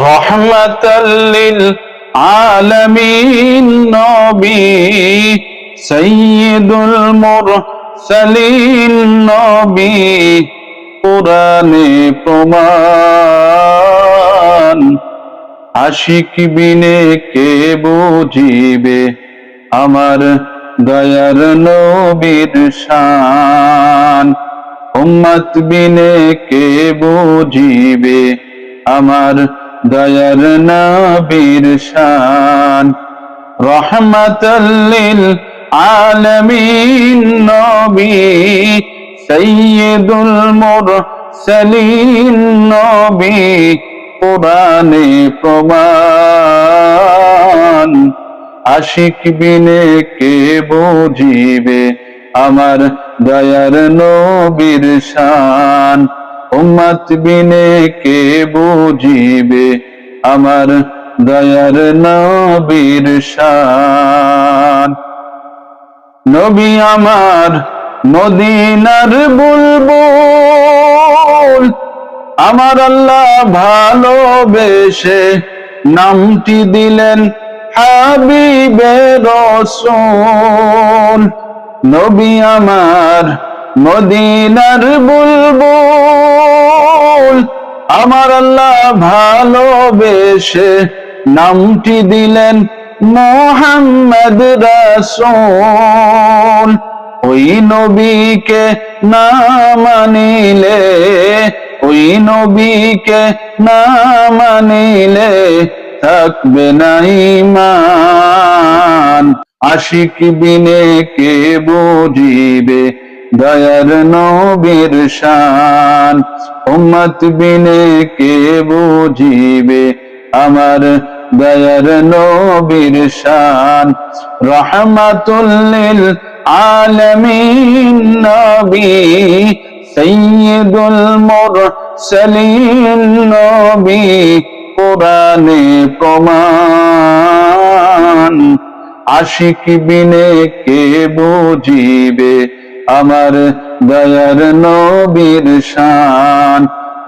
রহমাতাল লিল আলামিন নবী সাইয়্যিদুল মুরসালিন নবী কোরআনে প্রমাণ আশিক বিনে কে বুঝিবে আমার দয়ার নবীর শান। উম্মত বিনে কে বুঝিবে আমার দয়ার নবীর শান। রহমাতাল লিল আলামিন নবী সাইয়্যিদুল মুরসালিন নবী কোরআনে প্রমাণ আশিক বিনে কে বুঝিবে আমার দয়ার নবীর শান। উম্মত বিনে কে বুঝিবে আমার দয়ার নবীর শান। নবী আমার মদিনার বুলবুল, আমার আল্লাহ ভালোবেসে নামটি দিলেন হাবিবে রাসূল। নবী আমার মদিনার বুলবুল, আমার আল্লাহ ভালোবেসে নামটি দিলেন মুহাম্মদ রাসূল। ওই নবীকে না মানিলে, ওই নবীকে না মানিলে থাকবে না ঈমান। আশিক বিনে কে বুঝিবে দয়ার নবীর শান। উম্মত বিনে কে বুঝিবে আমার দয়ার নবীর শান। রহমাতুল লিল আলামিন নবী সাইয়্যিদুল মুরসালিন নবী কোরআনে প্রমাণ আশিক বিনে কে বুঝিবে আমার দয়ার নবীর শান।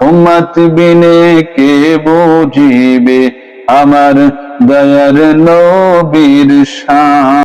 উম্মত বিনে কে বুঝিবে আমার দয়ার নবীর শান।